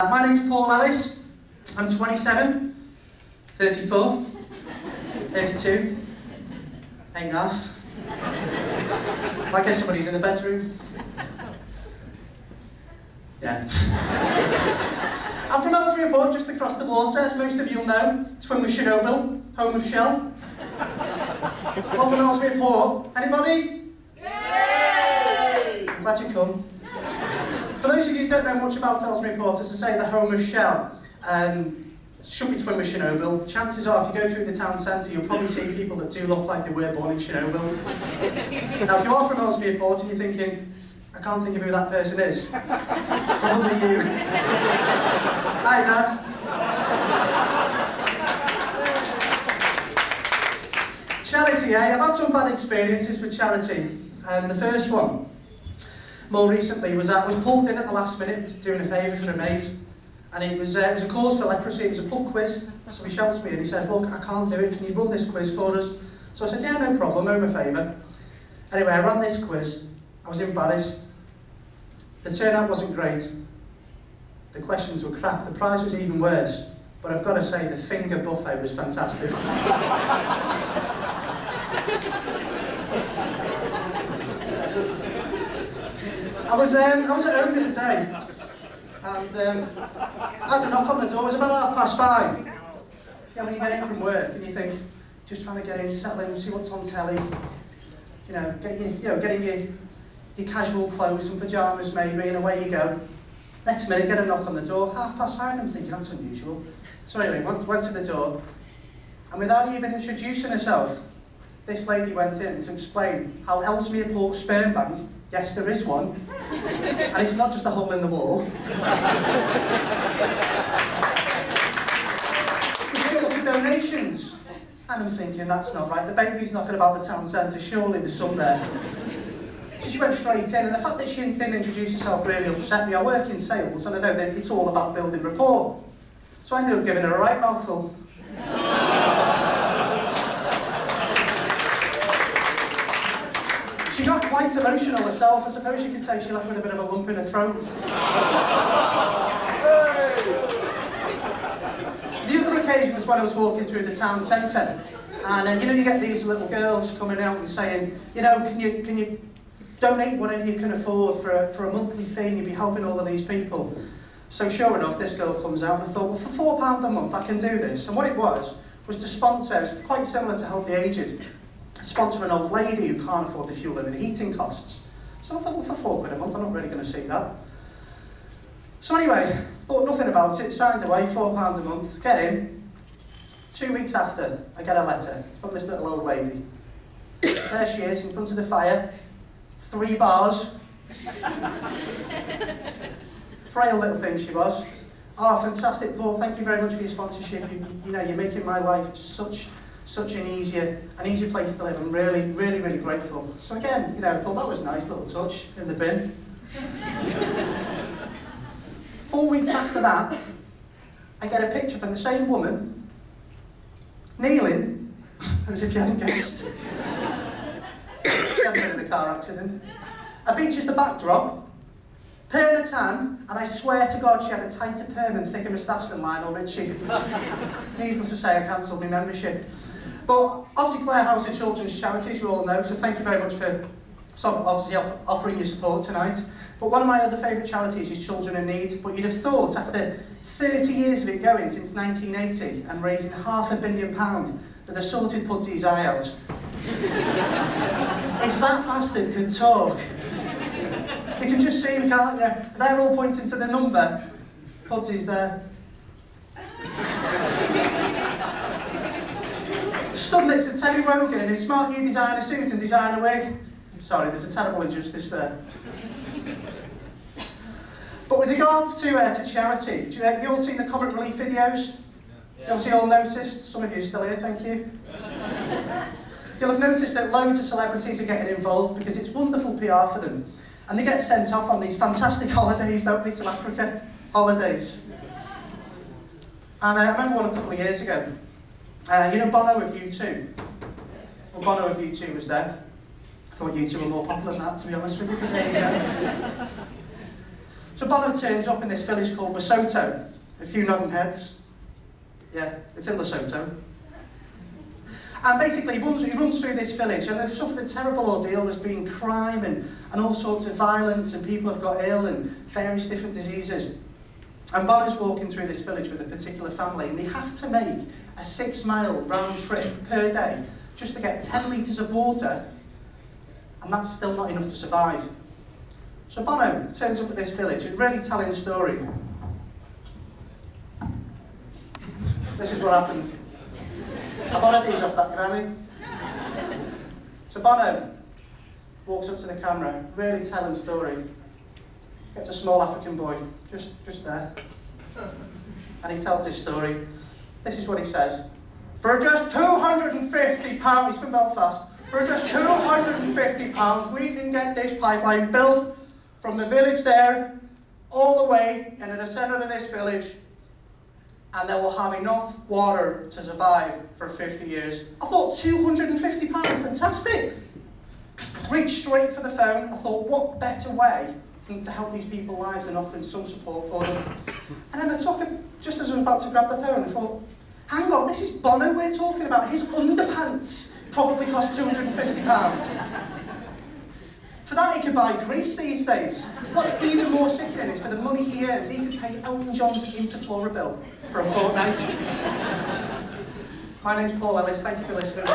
My name's Paul Ellis. I'm 27, 34, 32, 8.5. I guess somebody's in the bedroom. Yeah. I'm from Ellsbury Port, just across the water, as most of you'll know. Twin with Chernobyl, home of Shell. Well, from Ellsbury Port. Anybody? Yay! I'm glad you come. For those of you who don't know much about Ellsbury Port, as I say, the home of Shell, should be Twin with Chernobyl. Chances are, if you go through the town centre, you'll probably see people that do look like they were born in Chernobyl. Now, if you are from Ellsbury Port and you're thinking, I can't think of who that person is, it's probably you. Hi, Dad. Charity, eh? I've had some bad experiences with charity. The first one, more recently, was I was pulled in at the last minute doing a favour for a mate. And it was a cause for leprosy, it was a pub quiz. So he shouts to me and he says, look, I can't do it, can you run this quiz for us? So I said, yeah, no problem, home a favour. Anyway, I ran this quiz, I was embarrassed. The turnout wasn't great. The questions were crap, the prize was even worse. But I've got to say, the finger buffet was fantastic. I was at home the other day, and I had a knock on the door. It was about 5:30. Yeah, when you get in from work and you think, just trying to get in, settle in, see what's on telly, getting your casual clothes and pyjamas maybe, and away you go. Next minute, get a knock on the door, 5:30. I'm thinking that's unusual. So anyway, went to the door, and without even introducing herself, this lady went in to explain how Ellsbury Port Sperm Bank, yes, there is one, and it's not just a hole in the wall. It's short for donations. And I'm thinking, that's not right. The baby's knocking about the town centre, surely there's some there. So she went straight in, and the fact that she didn't introduce herself really upset me. I work in sales, and I know that it's all about building rapport. So I ended up giving her a right mouthful. She got quite emotional herself. I suppose you could say she left with a bit of a lump in her throat. The other occasion was when I was walking through the town centre, and you get these little girls coming out and saying, can you donate whatever you can afford for a monthly fee, and you'll be helping all of these people. So sure enough, this girl comes out, and I thought, well, for £4 a month I can do this. And what it was to sponsor, it was quite similar to Help the Aged, sponsor an old lady who can't afford the fuel and the heating costs. So I thought, well, for £4 a month, I'm not really going to see that. So anyway, thought nothing about it, signed away, £4 a month, get in. 2 weeks after, I get a letter from this little old lady. There she is, in front of the fire, 3 bars. Frail little thing she was. Oh, fantastic, Paul, thank you very much for your sponsorship. You're making my life such an easier place to live. I'm really, really, really grateful. So again, I thought that was a nice little touch in the bin. 4 weeks after that, I get a picture from the same woman, kneeling, as if you hadn't guessed. She had been in a car accident. A beach is the backdrop, perm a tan, and I swear to God she had a tighter perm and thicker moustache than Lionel Richie. Needless to say, I cancelled my membership. But obviously Clare House are children's charities, you all know, so thank you very much for obviously offering your support tonight. But one of my other favourite charities is Children in Need. But you'd have thought, after 30 years of it going since 1980 and raising £500 million, that a sorted Pudsy's eye out. If that bastard could talk, you can just see him, can't you? They're all pointing to the number. Pudsy's there. Stood next to Terry Wogan in his smart new designer suit and designer wig. Sorry, there's a terrible injustice there. But with regards to charity, have you all seen the Comic Relief videos? You obviously all noticed. Some of you are still here, thank you. You'll have noticed that loads of celebrities are getting involved because it's wonderful PR for them. And they get sent off on these fantastic holidays, don't they, to Africa? Holidays. And I remember one a couple of years ago. Bono of U2? Well, Bono of U2 was there. I thought U2 were more popular than that, to be honest with you. But there you go. So So Bono turns up in this village called Lesotho. A few nodding heads. Yeah, it's in Lesotho. And basically, he runs through this village, and they've suffered a terrible ordeal. There's been crime and all sorts of violence, and people have got ill and various different diseases. And Bono's walking through this village with a particular family, and they have to make a 6-mile round trip per day just to get 10 litres of water, and that's still not enough to survive. So Bono turns up at this village, and really telling a story. This is what happened. I borrowed these off that granny. So Bono walks up to the camera, really telling a story. Gets a small African boy, just there. And he tells his story. This is what he says. For just £250, he's from Belfast, for just £250 we can get this pipeline built from the village there, all the way into the centre of this village, and they will have enough water to survive for 50 years. I thought £250, fantastic. Reached straight for the phone. I thought, what better way to help these people's lives than offering some support for them. And then I took it, just as I was about to grab the phone, I thought, hang on, this is Bono we're talking about. His underpants probably cost £250. For that, he could buy Greece these days. What's even more sickening is for the money he earns, he could pay Elton John's Interflora bill for a fortnight. My name's Paul Ellis. Thank you for listening.